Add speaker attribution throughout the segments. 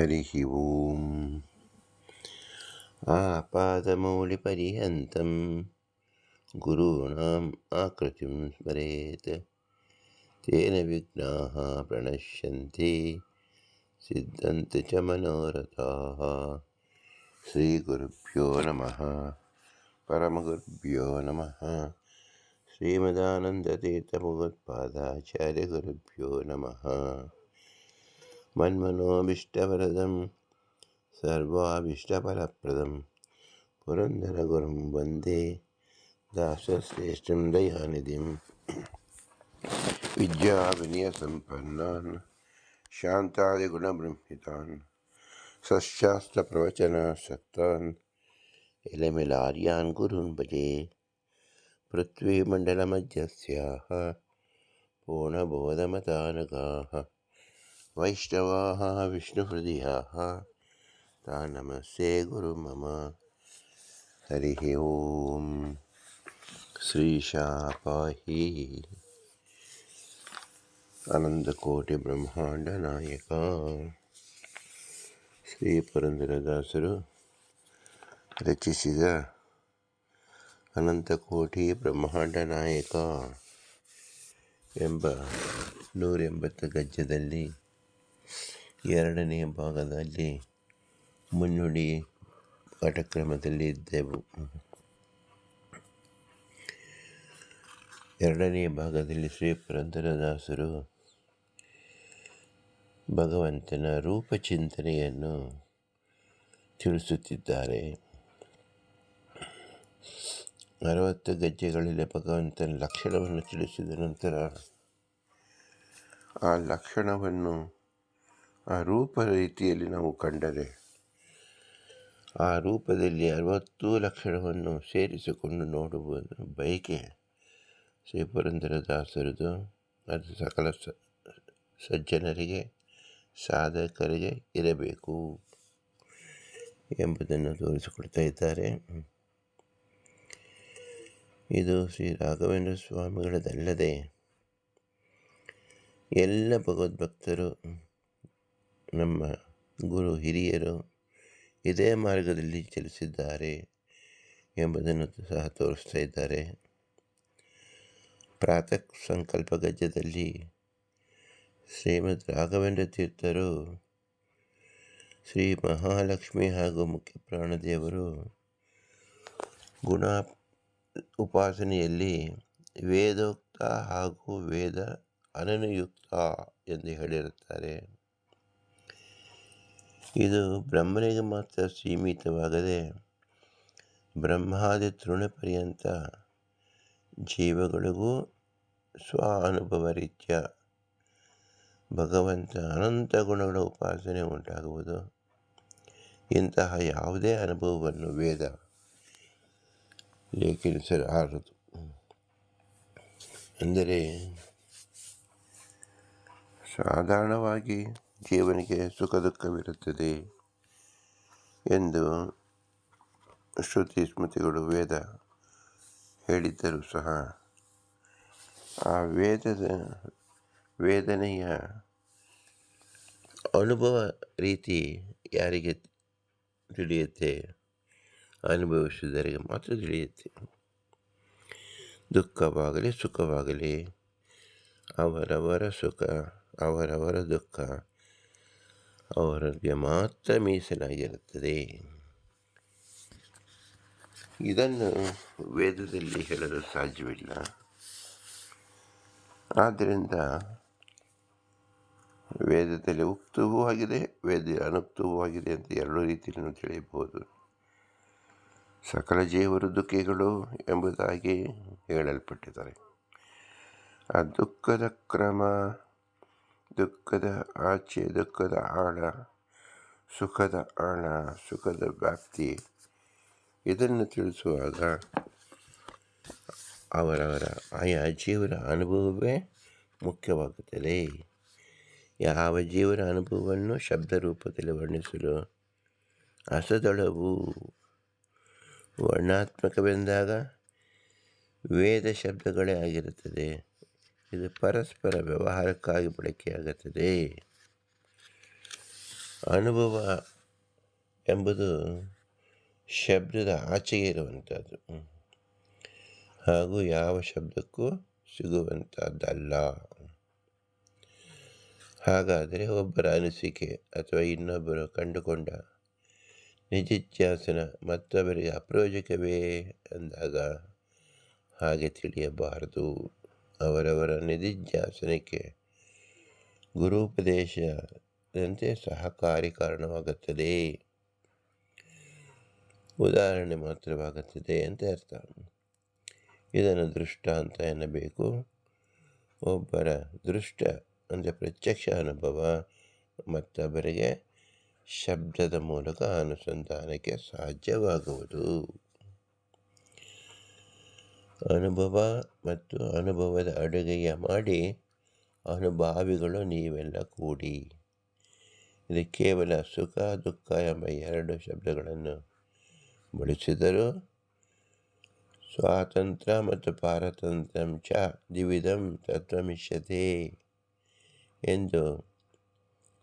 Speaker 1: हरिः ओम् आपादमौलिपर्यन्तं गुरूणाम् आकृतिं स्मरेत् तेन विघ्नाः प्रणश्यन्ति सिद्धन्ति च मनोरथाः। श्रीगुरुभ्यो नमः। परमगुरुभ्यो नमः। श्रीमदानन्दतीर्थभगवत्पादाचार्यगुरुभ्यो नमः। मन्मनोभीष्टवरदं सर्वाभीष्टफलप्रदं पुरन्दरगुरुं वन्दे दासश्रेष्ठं दयानिधिं विद्याविनयसम्पन्नान् शान्तादिगुणबृंहितान् सशास्त्रप्रवचनासक्तान् इलमिलार्यान् गुरून् भजे। पृथ्वीमण्डलमध्यस्याः पूर्णबोधमतानुगाः वैष्णवाः विष्णुहृदयाः तान् नमस्ते गुरुं मम। हरिः ओम्। श्रीशापाहि ಅನಂತಕೋಟಿ ನಾಯಕ ಶ್ರೀ ಪುರಂದರದಾಸರು ರಚಿಸಿದ ಅನಂತಕೋಟಿ ಬ್ರಹ್ಮಾಂಡ ನಾಯಕ ಎಂಬ 180 ಗದ್ಯದಲ್ಲಿ ಎರಡನೆಯ ಭಾಗದಲ್ಲಿ ಮುನ್ನುಡಿ ಪಾಠಕ್ರಮದಲ್ಲಿ ಇದ್ದೆವು. ಎರಡನೆಯ ಭಾಗದಲ್ಲಿ ಶ್ರೀ ಪುರಂದರದಾಸರು ಭಗವಂತನ ರೂಪಚಿಂತನೆಯನ್ನು ತಿಳಿಸುತ್ತಿದ್ದಾರೆ. 60 ಗದ್ಯಗಳಲ್ಲಿ ಭಗವಂತನ ಲಕ್ಷಣವನ್ನು ತಿಳಿಸಿದ ನಂತರ ಆ ಲಕ್ಷಣವನ್ನು ಆ ರೂಪ ರೀತಿಯಲ್ಲಿ ನಾವು ಕಂಡರೆ ಆ ರೂಪದಲ್ಲಿ 60 ಲಕ್ಷಣವನ್ನು ಸೇರಿಸಿಕೊಂಡು ನೋಡುವುದು ಬಯಕೆ ಶ್ರೀ ಪುರಂದರದಾಸರದು. ಅದು ಸಕಲ ಸಜ್ಜನರಿಗೆ ಸಾಧಕರಿಗೆ ಇರಬೇಕು ಎಂಬುದನ್ನು ತೋರಿಸಿಕೊಡ್ತಾ ಇದ್ದಾರೆ. ಇದು ಶ್ರೀ ರಾಘವೇಂದ್ರ ಸ್ವಾಮಿಗಳದಲ್ಲದೆ ಎಲ್ಲ ಭಗವದ್ಭಕ್ತರು ನಮ್ಮ ಗುರು ಹಿರಿಯರು ಇದೇ ಮಾರ್ಗದಲ್ಲಿ ಚಲಿಸಿದ್ದಾರೆ ಎಂಬುದನ್ನು ಸಹ ತೋರಿಸ್ತಾ ಇದ್ದಾರೆ. ಪ್ರಾತಃ ಸಂಕಲ್ಪ ಗದ್ಯದಲ್ಲಿ ಶ್ರೀಮದ್ ರಾಘವೇಂದ್ರ ತೀರ್ಥರು ಶ್ರೀ ಮಹಾಲಕ್ಷ್ಮಿ ಹಾಗೂ ಮುಖ್ಯ ಪ್ರಾಣದೇವರು ಗುಣ ಉಪಾಸನೆಯಲ್ಲಿ ವೇದೋಕ್ತ ಹಾಗೂ ವೇದ ಅನನುಯುಕ್ತ ಎಂದು ಹೇಳಿರುತ್ತಾರೆ. ಇದು ಬ್ರಹ್ಮನಿಗೆ ಮಾತ್ರ ಸೀಮಿತವಾಗದೆ ಬ್ರಹ್ಮಾದಿ ತೃಣ ಪರ್ಯಂತ ಜೀವಗಳಿಗೂ ಸ್ವ ಅನುಭವ ರೀತ್ಯ ಭಗವಂತ ಅನಂತ ಗುಣಗಳ ಉಪಾಸನೆ ಉಂಟಾಗುವುದು. ಇಂತಹ ಯಾವುದೇ ಅನುಭವವನ್ನು ವೇದ ಲೇಖನಿಸಲಾರದು. ಅಂದರೆ ಸಾಧಾರಣವಾಗಿ ಜೀವನಿಗೆ ಸುಖ ದುಃಖವಿರುತ್ತದೆ ಎಂದು ಶ್ರುತಿ ಸ್ಮೃತಿಗಳು ವೇದ ಹೇಳಿದ್ದರೂ ಸಹ ಆ ವೇದನೆಯ ಅನುಭವ ರೀತಿ ಯಾರಿಗೆ ತಿಳಿಯುತ್ತೆ? ಅನುಭವಿಸಿದವರಿಗೆ ಮಾತ್ರ ತಿಳಿಯುತ್ತೆ. ದುಃಖವಾಗಲಿ ಸುಖವಾಗಲಿ ಅವರವರ ಸುಖ ಅವರವರ ದುಃಖ ಅವರಿಗೆ ಮಾತ್ರ ಮೀಸಲಾಗಿರುತ್ತದೆ. ಇದನ್ನು ವೇದದಲ್ಲಿ ಹೇಳಲು ಸಾಧ್ಯವಿಲ್ಲ. ಆದ್ದರಿಂದ ವೇದದಲ್ಲಿ ಉಕ್ತವೂ ಆಗಿದೆ, ವೇದ ಅನುಕ್ತವೂ ಆಗಿದೆ ಅಂತ ಎರಡು ರೀತಿಯನ್ನು ತಿಳಿಯಬಹುದು. ಸಕಲ ಜೀವರು ದುಃಖಿಗಳು ಎಂಬುದಾಗಿ ಹೇಳಲ್ಪಟ್ಟಿದ್ದಾರೆ. ಆ ದುಃಖದ ಕ್ರಮ, ದುಃಖದ ಆಚೆ, ದುಃಖದ ಆಳ, ಸುಖದ ಆಳ, ಸುಖದ ವ್ಯಾಪ್ತಿ ಇದನ್ನು ತಿಳಿಸುವಾಗ ಅವರವರ ಆಯಾ ಜೀವನ ಅನುಭವವೇ ಮುಖ್ಯವಾಗುತ್ತದೆ. ಯಾವ ಜೀವನ ಅನುಭವವನ್ನು ಶಬ್ದ ರೂಪದಲ್ಲಿ ವರ್ಣಿಸಲು ಅಸದಳವು. ವರ್ಣಾತ್ಮಕವೆಂದಾಗ ವೇದ ಶಬ್ದಗಳೇ ಆಗಿರುತ್ತದೆ. ಇದು ಪರಸ್ಪರ ವ್ಯವಹಾರಕ್ಕಾಗಿ ಬಳಕೆಯಾಗುತ್ತದೆ. ಅನುಭವ ಎಂಬುದು ಶಬ್ದದ ಆಚೆಗೆ ಇರುವಂಥದ್ದು ಹಾಗೂ ಯಾವ ಶಬ್ದಕ್ಕೂ ಸಿಗುವಂಥದ್ದಲ್ಲ. ಹಾಗಾದರೆ ಒಬ್ಬರ ಅನಿಸಿಕೆ ಅಥವಾ ಇನ್ನೊಬ್ಬರು ಕಂಡುಕೊಂಡ ನಿಧಿಧ್ಯಾಸನ ಮತ್ತೊಬ್ಬರಿಗೆ ಅಪ್ರಯೋಜಕವೇ ಎಂದಾಗ ಹಾಗೆ ತಿಳಿಯಬಾರದು. ಅವರವರ ನಿಧಿಧ್ಯಾಸನಕ್ಕೆ ಗುರುಪದೇಶದಂತೆ ಸಹಕಾರಿ ಕಾರಣವಾಗುತ್ತದೆ, ಉದಾಹರಣೆ ಮಾತ್ರವಾಗುತ್ತದೆ ಅಂತ ಅರ್ಥ. ಇದನ್ನು ದೃಷ್ಟಾಂತ ಎನ್ನಬೇಕು. ಒಬ್ಬರ ದೃಷ್ಟ ಅಂದರೆ ಪ್ರತ್ಯಕ್ಷ ಅನುಭವ ಮತ್ತೊಬ್ಬರಿಗೆ ಶಬ್ದದ ಮೂಲಕ ಅನುಸಂಧಾನಕ್ಕೆ ಸಾಧ್ಯವಾಗುವುದು. ಅನುಭವ ಮತ್ತು ಅನುಭವದ ಅಡುಗೆಯ ಮಾಡಿ ಅನುಭಾವಿಗಳು ನೀವೆಲ್ಲ ಕೂಡಿ. ಇದು ಕೇವಲ ಸುಖ ದುಃಖ ಎಂಬ ಎರಡು ಶಬ್ದಗಳನ್ನು ಬಳಸಿದರೂ ಸ್ವಾತಂತ್ರ್ಯ ಮತ್ತು ಪಾರತಂತ್ರ್ಯಂ ಚ ದ್ವಿವಿಧಂ ತತ್ವಮಿಷ್ಯತೆ ಎಂದು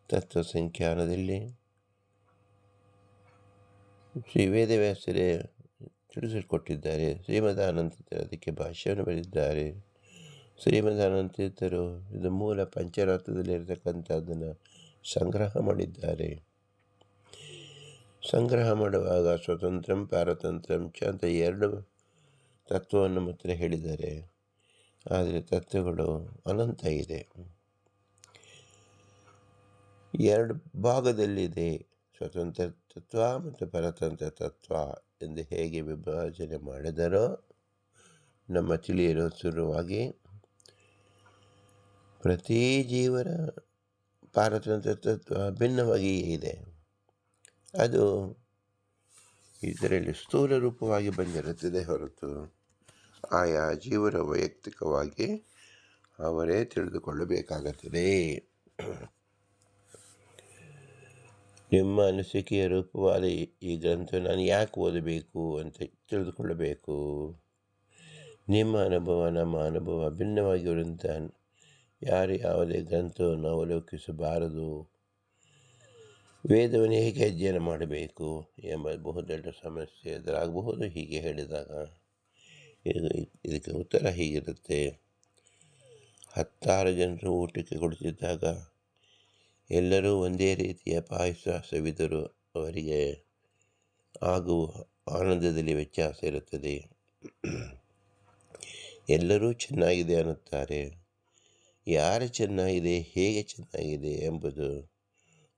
Speaker 1: ತತ್ವಸಂಖ್ಯಾನದಲ್ಲಿ ಶ್ರೀ ವೇದವ್ಯಾಸರೇ ತಿಳಿಸಿಕೊಟ್ಟಿದ್ದಾರೆ. ಶ್ರೀಮದಾನಂದ ಅದಕ್ಕೆ ಭಾಷ್ಯವನ್ನು ಬರೆದಿದ್ದಾರೆ. ಶ್ರೀಮದಾನಂತೀರ್ಥರು ಇದು ಮೂಲ ಪಂಚರತ್ನದಲ್ಲಿರತಕ್ಕಂಥದ್ದನ್ನು ಸಂಗ್ರಹ ಮಾಡಿದ್ದಾರೆ. ಸಂಗ್ರಹ ಮಾಡುವಾಗ ಸ್ವತಂತ್ರಂ ಪಾರತಂತ್ರ್ಯಂ ಚ ಅಂತ ಎರಡು ತತ್ವವನ್ನು ಮಾತ್ರ ಹೇಳಿದ್ದಾರೆ. ಆದರೆ ತತ್ವಗಳು ಅನಂತ ಇದೆ, ಎರಡು ಭಾಗದಲ್ಲಿದೆ. ಸ್ವತಂತ್ರ ತತ್ವ ಮತ್ತು ಪರತಂತ್ರ ತತ್ವ ಎಂದು ಹೇಗೆ ವಿಭಜನೆ ಮಾಡಿದರೋ ನಮ್ಮ ತಿಳಿಯಲು ಶುರುವಾಗಿ ಪ್ರತಿ ಜೀವನ ಪಾರತಂತ್ರ ತತ್ವ ಭಿನ್ನವಾಗಿಯೇ ಇದೆ. ಅದು ಇದರಲ್ಲಿ ಸ್ಥೂಲ ರೂಪವಾಗಿ ಬಂದಿರುತ್ತದೆ ಹೊರತು ಆಯಾ ಜೀವನ ವೈಯಕ್ತಿಕವಾಗಿ ಅವರೇ ತಿಳಿದುಕೊಳ್ಳಬೇಕಾಗುತ್ತದೆ. ನಿಮ್ಮ ಅನಿಸಿಕೆಯ ರೂಪವಾದ ಈ ಗ್ರಂಥ ನಾನು ಯಾಕೆ ಓದಬೇಕು ಅಂತ ತಿಳಿದುಕೊಳ್ಳಬೇಕು. ನಿಮ್ಮ ಅನುಭವ ನಮ್ಮ ಅನುಭವ ಭಿನ್ನವಾಗಿರುವಂಥ ಯಾರು ಯಾವುದೇ ಗ್ರಂಥವನ್ನು ಅವಲೋಕಿಸಬಾರದು. ವೇದವನ್ನು ಹೇಗೆ ಅಧ್ಯಯನ ಮಾಡಬೇಕು ಎಂಬ ಬಹುದೊಡ್ಡ ಸಮಸ್ಯೆ ಎದುರಾಗಬಹುದು. ಹೀಗೆ ಹೇಳಿದಾಗ ಇದಕ್ಕೆ ಉತ್ತರ ಹೀಗಿರುತ್ತೆ. 10 ಜನರು ಊಟಕ್ಕೆ ಕುಳಿತಿದ್ದಾಗ ಎಲ್ಲರೂ ಒಂದೇ ರೀತಿಯ ಪಾಯಸ ಸವಿದರೂ ಅವರಿಗೆ ಆಗುವ ಆನಂದದಲ್ಲಿ ವ್ಯತ್ಯಾಸ ಇರುತ್ತದೆ. ಎಲ್ಲರೂ ಚೆನ್ನಾಗಿದೆ ಅನ್ನುತ್ತಾರೆ. ಯಾರು ಚೆನ್ನಾಗಿದೆ, ಹೇಗೆ ಚೆನ್ನಾಗಿದೆ ಎಂಬುದು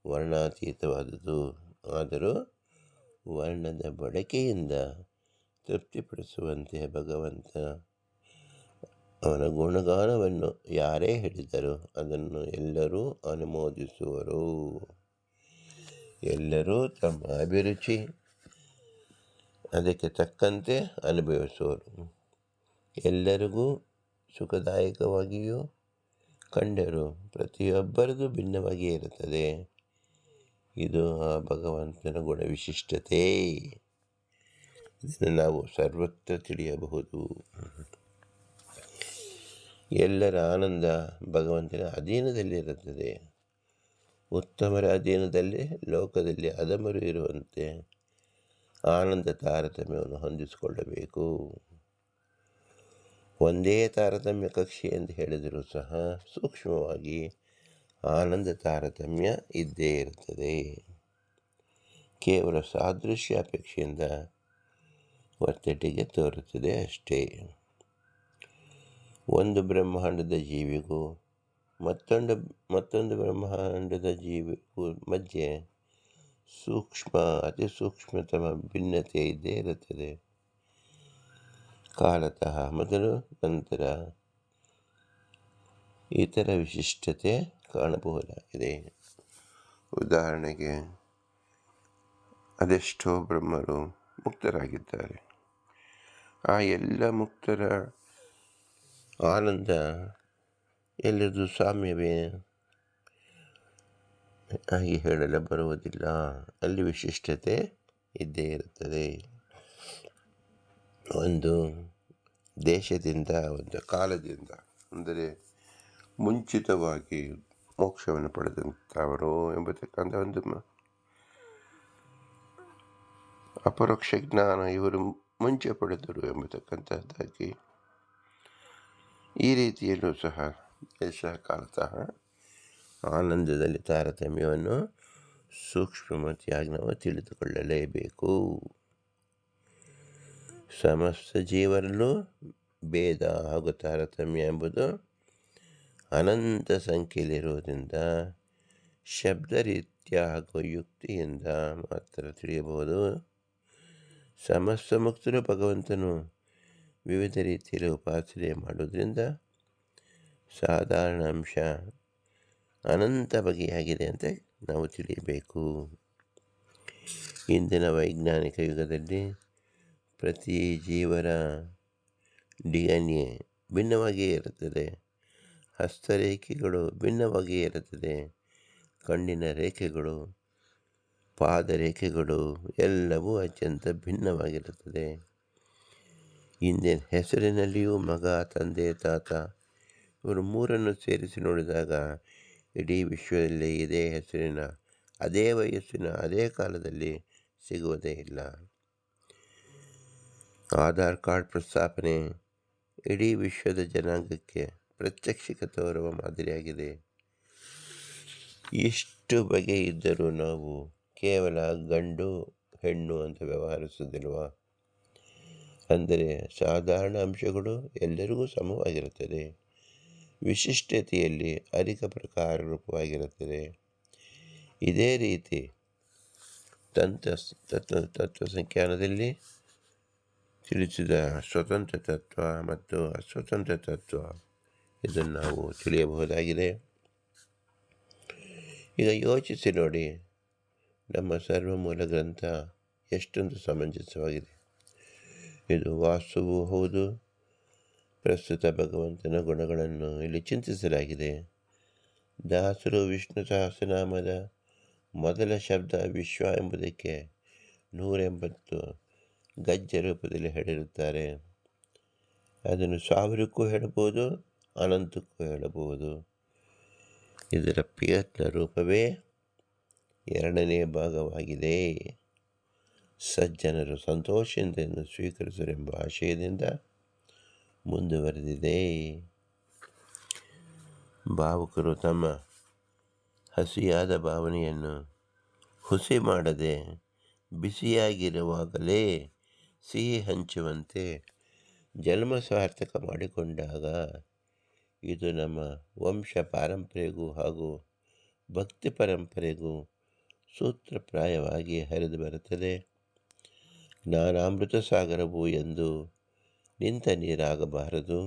Speaker 1: ವರ್ಣಾತೀತವಾದುದು. ಆದರೂ ವರ್ಣದ ಬಳಕೆಯಿಂದ ತೃಪ್ತಿಪಡಿಸುವಂತೆ ಭಗವಂತ ಅವನ ಗುಣಗಾನವನ್ನು ಯಾರೇ ಹೇಳಿದರೂ ಅದನ್ನು ಎಲ್ಲರೂ ಅನುಮೋದಿಸುವರು. ಎಲ್ಲರೂ ತಮ್ಮ ಅಭಿರುಚಿ ಅದಕ್ಕೆ ತಕ್ಕಂತೆ ಅನುಭವಿಸುವರು. ಎಲ್ಲರಿಗೂ ಸುಖದಾಯಕವಾಗಿಯೂ ಕಂಡರೂ ಪ್ರತಿಯೊಬ್ಬರದು ಭಿನ್ನವಾಗಿಯೇ ಇರುತ್ತದೆ. ಇದು ಆ ಭಗವಂತನ ಗುಣವಿಶಿಷ್ಟತೆ. ಇದನ್ನು ನಾವು ಸರ್ವತ್ರ ತಿಳಿಯಬಹುದು. ಎಲ್ಲರ ಆನಂದ ಭಗವಂತನ ಅಧೀನದಲ್ಲಿರುತ್ತದೆ. ಉತ್ತಮರ ಅಧೀನದಲ್ಲಿ ಲೋಕದಲ್ಲಿ ಅಧಮರು ಇರುವಂತೆ ಆನಂದ ತಾರತಮ್ಯವನ್ನು ಹೊಂದಿಸಿಕೊಳ್ಳಬೇಕು. ಒಂದೇ ತಾರತಮ್ಯ ಕಕ್ಷೆ ಎಂದು ಹೇಳಿದರೂ ಸಹ ಸೂಕ್ಷ್ಮವಾಗಿ ಆನಂದ ತಾರತಮ್ಯ ಇದ್ದೇ ಇರುತ್ತದೆ. ಕೇವಲ ಸಾದೃಶ್ಯ ಅಪೇಕ್ಷೆಯಿಂದ ಒತ್ತಟ್ಟಿಗೆ ತೋರುತ್ತದೆ ಅಷ್ಟೇ. ಒಂದು ಬ್ರಹ್ಮಾಂಡದ ಜೀವಿಗೂ ಮತ್ತೊಂದು ಬ್ರಹ್ಮಾಂಡದ ಜೀವಿಗೂ ಮಧ್ಯೆ ಅತಿ ಸೂಕ್ಷ್ಮತಮ ಭಿನ್ನತೆ ಇದ್ದೇ ಇರುತ್ತದೆ. ಕಾಲತಃ ಮೊದಲು ನಂತರ ಇತರ ವಿಶಿಷ್ಟತೆ ಕಾಣಬಹುದಾಗಿದೆ. ಉದಾಹರಣೆಗೆ ಅದೆಷ್ಟೋ ಬ್ರಹ್ಮರು ಮುಕ್ತರಾಗಿದ್ದಾರೆ. ಆ ಎಲ್ಲ ಮುಕ್ತರ ಆನಂದ ಎಲ್ಲರದು ಸಾಮ್ಯವೇ ಹಾಗೆ ಹೇಳಲು ಬರುವುದಿಲ್ಲ. ಅಲ್ಲಿ ವಿಶಿಷ್ಟತೆ ಇದ್ದೇ ಇರುತ್ತದೆ. ಒಂದು ದೇಶದಿಂದ ಒಂದು ಕಾಲದಿಂದ ಅಂದರೆ ಮುಂಚಿತವಾಗಿ ಮೋಕ್ಷವನ್ನು ಪಡೆದಂಥವರು ಎಂಬತಕ್ಕಂಥ ಒಂದು ಅಪರೋಕ್ಷ ಜ್ಞಾನ ಇವರು ಮುಂಚೆ ಪಡೆದರು ಎಂಬತಕ್ಕಂಥದ್ದಾಗಿ ಈ ರೀತಿಯಲ್ಲೂ ಸಹ ಕಾಲತಃ ಆನಂದದಲ್ಲಿ ತಾರತಮ್ಯವನ್ನು ಸೂಕ್ಷ್ಮಮತಿಯಾಗಿ ನಾವು ತಿಳಿದುಕೊಳ್ಳಲೇಬೇಕು. ಸಮಸ್ತ ಜೀವರಲ್ಲೂ ಭೇದ ಹಾಗೂ ತಾರತಮ್ಯ ಎಂಬುದು ಅನಂತ ಸಂಖ್ಯೆಯಲ್ಲಿರುವುದರಿಂದ ಶಬ್ದರೀತ್ಯ ಹಾಗೂ ಯುಕ್ತಿಯಿಂದ ಮಾತ್ರ ತಿಳಿಯಬಹುದು. ಸಮಸ್ತ ಮುಕ್ತರು ಭಗವಂತನು ವಿವಿಧ ರೀತಿಯಲ್ಲಿ ಉಪಾಸನೆ ಮಾಡುವುದರಿಂದ ಸಾಧಾರಣ ಅಂಶ ಅನಂತ ಬಗೆಯಾಗಿದೆ ಅಂತ ನಾವು ತಿಳಿಯಬೇಕು. ಇಂದಿನ ವೈಜ್ಞಾನಿಕ ಯುಗದಲ್ಲಿ ಪ್ರತಿ ಜೀವರ DNA ಭಿನ್ನವಾಗಿಯೇ ಇರುತ್ತದೆ. ಹಸ್ತರೇಖೆಗಳು ಭಿನ್ನವಾಗಿಯೇ ಇರುತ್ತದೆ. ಕಣ್ಣಿನ ರೇಖೆಗಳು, ಪಾದರೇಖೆಗಳು ಎಲ್ಲವೂ ಅತ್ಯಂತ ಭಿನ್ನವಾಗಿರುತ್ತದೆ. ಇಂದಿನ ಹೆಸರಿನಲ್ಲಿಯೂ ಮಗ, ತಂದೆ, ತಾತ ಇವರು ಮೂರನ್ನು ಸೇರಿಸಿ ನೋಡಿದಾಗ ಇಡೀ ವಿಶ್ವದಲ್ಲಿ ಇದೇ ಹೆಸರಿನ, ಅದೇ ವಯಸ್ಸಿನ, ಅದೇ ಕಾಲದಲ್ಲಿ ಸಿಗುವುದೇ ಇಲ್ಲ. ಆಧಾರ್ ಕಾರ್ಡ್ ಪ್ರಸ್ತಾಪನೆ ಇಡೀ ವಿಶ್ವದ ಜನಾಂಗಕ್ಕೆ ಪ್ರತ್ಯಕ್ಷಿಕ ತೋರುವ ಮಾದರಿಯಾಗಿದೆ. ಇಷ್ಟು ಬಗೆ ಇದ್ದರೂ ನಾವು ಕೇವಲ ಗಂಡು ಹೆಣ್ಣು ಅಂತ ವ್ಯವಹರಿಸುವುದಿಲ್ವಾ? ಅಂದರೆ ಸಾಧಾರಣ ಅಂಶಗಳು ಎಲ್ಲರಿಗೂ ಸಮವಾಗಿರುತ್ತದೆ. ವಿಶಿಷ್ಟತೆಯಲ್ಲಿ ಅಧಿಕ ಪ್ರಕಾರ ರೂಪವಾಗಿರುತ್ತದೆ. ಇದೇ ರೀತಿ ತತ್ವಸಂಖ್ಯಾನದಲ್ಲಿ ತಿಳಿಸಿದ ಸ್ವತಂತ್ರ ತತ್ವ ಮತ್ತು ಅಸ್ವತಂತ್ರ ತತ್ವ ಇದನ್ನು ನಾವು ತಿಳಿಯಬಹುದಾಗಿದೆ. ಈಗ ಯೋಚಿಸಿ ನೋಡಿ, ನಮ್ಮ ಸರ್ವಮೂಲ ಗ್ರಂಥ ಎಷ್ಟೊಂದು ಸಮಂಜಸವಾಗಿದೆ. ಇದು ವಾಸ್ತವವೂ ಹೌದು. ಪ್ರಸ್ತುತ ಭಗವಂತನ ಗುಣಗಳನ್ನು ಇಲ್ಲಿ ಚಿಂತಿಸಲಾಗಿದೆ. ದಾಸರು ವಿಷ್ಣು ಸಹಸ್ರನಾಮದ ಮೊದಲ ಶಬ್ದ ವಿಶ್ವ ಎಂಬುದಕ್ಕೆ 180 ಗಜ್ಜ ರೂಪದಲ್ಲಿ ಹೇಳಿರುತ್ತಾರೆ. ಅದನ್ನು 1000ಕ್ಕೂ ಹೇಳಬಹುದು, ಅನಂತಕ್ಕೂ ಹೇಳಬಹುದು. ಇದರ ಪ್ರಯತ್ನ ರೂಪವೇ 2ನೇ ಭಾಗವಾಗಿದೆ. ಸಜ್ಜನರು ಸಂತೋಷದಿಂದ ಸ್ವೀಕರಿಸರೆಂಬ ಆಶಯದಿಂದ ಮುಂದುವರೆದಿದೆ. ಭಾವುಕರು ತಮ್ಮ ಹಸಿಯಾದ ಭಾವನೆಯನ್ನು ಹುಸಿ ಮಾಡದೆ ಬಿಸಿಯಾಗಿರುವಾಗಲೇ ಸಿಹಿ ಹಂಚುವಂತೆ ಜನ್ಮ ಸಾರ್ಥಕ ಮಾಡಿಕೊಂಡಾಗ ಇದು ನಮ್ಮ ವಂಶ ಪಾರಂಪರೆಗೂ ಹಾಗೂ ಭಕ್ತಿ ಪರಂಪರೆಗೂ ಸೂತ್ರಪ್ರಾಯವಾಗಿ ಹರಿದು ಬರುತ್ತದೆ. ಜ್ಞಾನಾಮೃತ ಸಾಗರವು ಎಂದು ನಿಂತ ನೀರಾಗಬಾರದು,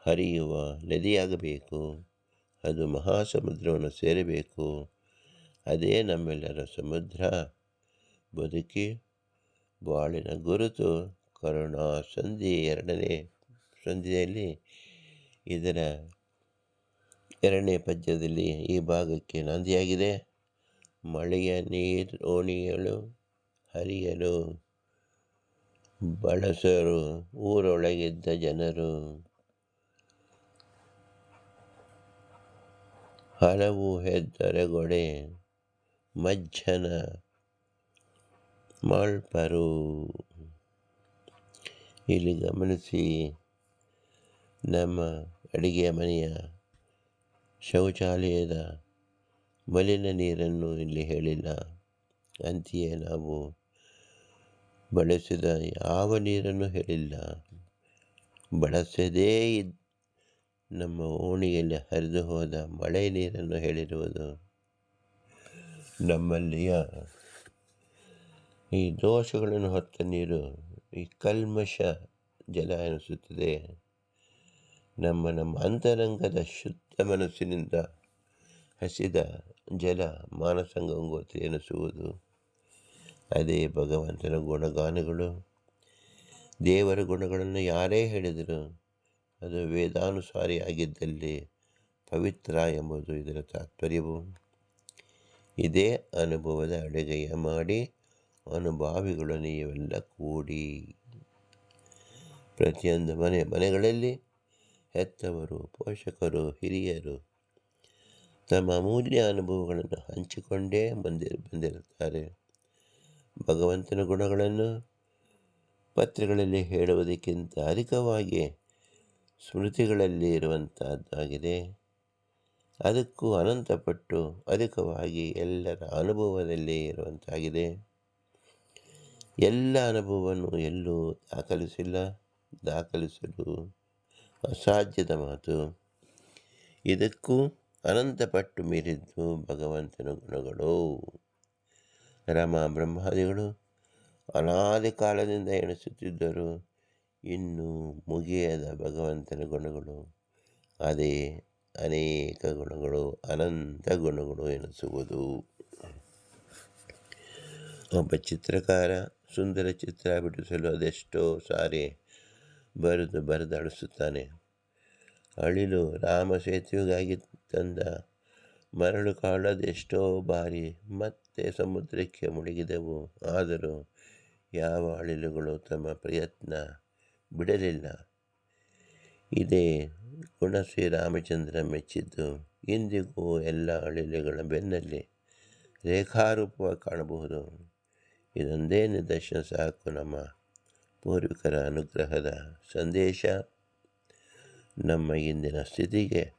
Speaker 1: ಹರಿಯುವ ನದಿಯಾಗಬೇಕು. ಅದು ಮಹಾಸಮುದ್ರವನ್ನು ಸೇರಬೇಕು. ಅದೇ ನಮ್ಮೆಲ್ಲರ ಸಮುದ್ರ. ಬದುಕಿ ಬಾಳಿನ ಗುರುತು ಕರುಣಾ ಸಂಧಿ 2ನೇ ಸಂಧಿಯಲ್ಲಿ ಇದರ 2ನೇ ಪದ್ಯದಲ್ಲಿ ಈ ಭಾಗಕ್ಕೆ ನಾಂದಿಯಾಗಿದೆ. ಮಳೆಯ ಓಣಿಯಲು ಹರಿಯಲು ಬಳಸರು ಊರೊಳಗಿದ್ದ ಜನರು, ಹಲವು ಹೆದ್ದರೆಗೊಡೆ ಮಜ್ಜನ ಮಾಳ್ಪರು. ಇಲ್ಲಿ ಗಮನಿಸಿ, ನಮ್ಮ ಅಡಿಗೆ ಮನೆಯ ಶೌಚಾಲಯದ ಮಲಿನ ನೀರನ್ನು ಇಲ್ಲಿ ಹೇಳಿಲ್ಲ. ಅಂತೆಯೇ ನಾವು ಬಳಸಿದ ಯಾವ ನೀರನ್ನು ಹೇಳಿಲ್ಲ. ಬಳಸದೇ ನಮ್ಮ ಓಣಿಯಲ್ಲಿ ಹರಿದು ಹೋದ ಮಳೆ ನೀರನ್ನು ಹೇಳಿರುವುದು. ನಮ್ಮಲ್ಲಿಯ ಈ ದೋಷಗಳನ್ನು ಹೊತ್ತ ನೀರು ಈ ಕಲ್ಮಶ ಜಲ ಎನಿಸುತ್ತದೆ. ನಮ್ಮ ಅಂತರಂಗದ ಶುದ್ಧ ಮನಸ್ಸಿನಿಂದ ಹಸಿದ ಜಲ ಮಾನಸಗಂಗೋತ್ರಿ ಎನಿಸುವುದು. ಅದೇ ಭಗವಂತನ ಗುಣಗಾನಗಳು. ದೇವರ ಗುಣಗಳನ್ನು ಯಾರೇ ಹೇಳಿದರು ಅದು ವೇದಾನುಸಾರಿಯಾಗಿದ್ದಲ್ಲಿ ಪವಿತ್ರ ಎಂಬುದು ಇದರ ತಾತ್ಪರ್ಯವು. ಇದೇ ಅನುಭವದ ಅಡುಗೆಯ ಮಾಡಿ ಅನುಭಾವಿಗಳು ನೀವೆಲ್ಲ ಕೂಡಿ. ಪ್ರತಿಯೊಂದು ಮನೆಗಳಲ್ಲಿ ಹೆತ್ತವರು, ಪೋಷಕರು, ಹಿರಿಯರು ತಮ್ಮ ಅಮೂಲ್ಯ ಅನುಭವಗಳನ್ನು ಹಂಚಿಕೊಂಡೇ ಬಂದಿರುತ್ತಾರೆ. ಭಗವಂತನ ಗುಣಗಳನ್ನು ಪತ್ರಗಳಲ್ಲಿ ಹೇಳುವುದಕ್ಕಿಂತ ಅಧಿಕವಾಗಿ ಸ್ಮೃತಿಗಳಲ್ಲಿ ಇರುವಂತಹದ್ದಾಗಿದೆ. ಅದಕ್ಕೂ ಅನಂತಪಟ್ಟು ಅಧಿಕವಾಗಿ ಎಲ್ಲರ ಅನುಭವದಲ್ಲಿ ಇರುವಂತಾಗಿದೆ. ಎಲ್ಲ ಅನುಭವವನ್ನು ಎಲ್ಲೂ ದಾಖಲಿಸಲು ಅಸಾಧ್ಯದ ಮಾತು. ಇದಕ್ಕೂ ಅನಂತಪಟ್ಟು ಮೀರಿದ್ದು ಭಗವಂತನ ಗುಣಗಳು. ರಮ ಬ್ರಹ್ಮಾದಿಗಳು ಅನಾದಿ ಕಾಲದಿಂದ ಎಣಿಸುತ್ತಿದ್ದರು. ಇನ್ನೂ ಮುಗಿಯದ ಭಗವಂತನ ಗುಣಗಳು, ಅದೇ ಅನೇಕ ಗುಣಗಳು, ಅನಂತ ಗುಣಗಳು ಎನಿಸುವುದು. ಒಬ್ಬ ಚಿತ್ರಕಾರ ಸುಂದರ ಚಿತ್ರ ಬಿಡಿಸಲು ಅದೆಷ್ಟೋ ಸಾರಿ ಬರೆದಾಡಿಸುತ್ತಾನೆ. ಅಳಿಲು ರಾಮ ಸೇತುವೆಗಾಗಿ ತಂದ ಮರಳು ಕಾಳದೆಷ್ಟೋ ಬಾರಿ ಮತ್ತೆ ಸಮುದ್ರಕ್ಕೆ ಮುಳುಗಿದವು. ಆದರೂ ಯಾವ ಅಳಿಲುಗಳು ತಮ್ಮ ಪ್ರಯತ್ನ ಬಿಡಲಿಲ್ಲ. ಇದೇ ಗುಣ ಶ್ರೀರಾಮಚಂದ್ರ ಮೆಚ್ಚಿದ್ದು. ಇಂದಿಗೂ ಎಲ್ಲ ಅಳಿಲುಗಳ ಬೆನ್ನಲ್ಲಿ ರೇಖಾರೂಪವಾಗಿ ಕಾಣಬಹುದು. ಇದೊಂದೇ ನಿದರ್ಶನ ಸಾಕು ನಮ್ಮ ಪೂರ್ವಿಕರ ಅನುಗ್ರಹದ ಸಂದೇಶ. ನಮ್ಮ ಇಂದಿನ ಸ್ಥಿತಿಗೆ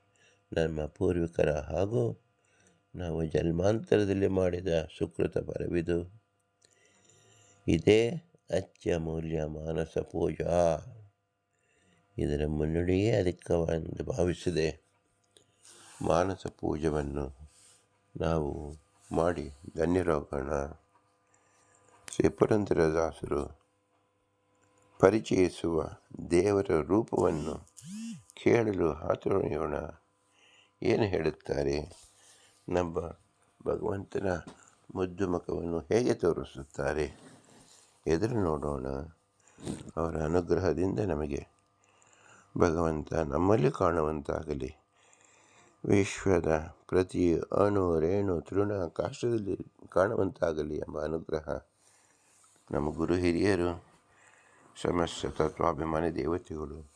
Speaker 1: ನಮ್ಮ ಪೂರ್ವಿಕರ ಹಾಗೂ ನಾವು ಜನ್ಮಾಂತರದಲ್ಲಿ ಮಾಡಿದ ಸುಕೃತ ಫಲವಿದು. ಇದೇ ಅತ್ಯಮೂಲ್ಯ ಮಾನಸ ಪೂಜಾ. ಇದರ ಮುನ್ನುಡಿಯೇ ಅಧಿಕವೆಂದು ಭಾವಿಸಿದೆ. ಮಾನಸ ಪೂಜವನ್ನು ನಾವು ಮಾಡಿ ಧನ್ಯರಾಗೋಣ. ಶ್ರೀ ಪುರಂದರದಾಸರು ಪರಿಚಯಿಸುವ ದೇವರ ರೂಪವನ್ನು ಕೇಳಲು ಹಾತೊರೆಯೋಣ. ಏನು ಹೇಳುತ್ತಾರೆ? ನಮ್ಮ ಭಗವಂತನ ಮುದ್ದು ಮುಖವನ್ನು ಹೇಗೆ ತೋರಿಸುತ್ತಾರೆ? ಎದುರು ನೋಡೋಣ. ಅವರ ಅನುಗ್ರಹದಿಂದ ನಮಗೆ ಭಗವಂತ ನಮ್ಮಲ್ಲಿ ಕಾಣುವಂತಾಗಲಿ. ವಿಶ್ವದ ಪ್ರತಿ ಅಣು ರೇಣು ತೃಣ ಕಾಷ್ಟದಲ್ಲಿ ಕಾಣುವಂತಾಗಲಿ ಎಂಬ ಅನುಗ್ರಹ ನಮ್ಮ ಗುರು ಹಿರಿಯರು, ಸಮಸ್ತ ತತ್ವಾಭಿಮಾನಿ ದೇವತೆಗಳು,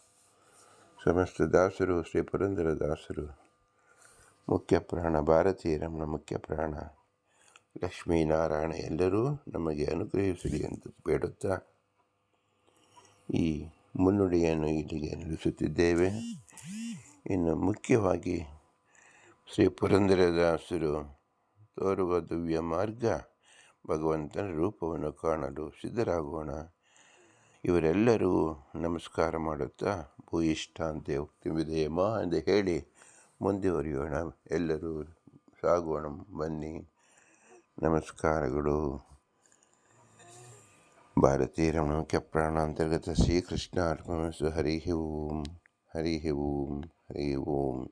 Speaker 1: ಸಮಸ್ತ ದಾಸರು, ಶ್ರೀ ಪುರಂದರ ದಾಸರು, ಮುಖ್ಯ ಪ್ರಾಣ ಭಾರತೀಯ ರಮಣ ಮುಖ್ಯ ಪ್ರಾಣ ಲಕ್ಷ್ಮೀನಾರಾಯಣ ಎಲ್ಲರೂ ನಮಗೆ ಅನುಗ್ರಹಿಸಲಿ ಎಂದು ಬೇಡುತ್ತಾ ಈ ಮುನ್ನುಡಿಯನ್ನು ಇಲ್ಲಿಗೆ ನಿಲ್ಲಿಸುತ್ತಿದ್ದೇವೆ. ಇನ್ನು ಮುಖ್ಯವಾಗಿ ಶ್ರೀ ಪುರಂದರದಾಸರು ತೋರುವ ದಿವ್ಯ ಮಾರ್ಗ ಭಗವಂತನ ರೂಪವನ್ನು ಕಾಣಲು ಸಿದ್ಧರಾಗೋಣ. ಇವರೆಲ್ಲರೂ ನಮಸ್ಕಾರ ಮಾಡುತ್ತಾ ಭೂಯಿಷ್ಠಾಂತೆ ಉಕ್ತಿ ವಿಧೇಯಮ ಎಂದು ಹೇಳಿ ಮುಂದುವರಿಯೋಣ. ಎಲ್ಲರೂ ಸಾಗೋಣ ಬನ್ನಿ. ನಮಸ್ಕಾರಗಳು. ಭಾರತೀಯ ರಮಣ ಮುಖ್ಯ ಪ್ರಾಣಾಂತರ್ಗತ ಶ್ರೀಕೃಷ್ಣ ಅರ್ಪಣಿಸು. ಹರಿ ಓಂ, ಹರಿ ಓಂ, ಹರಿ ಓಂ.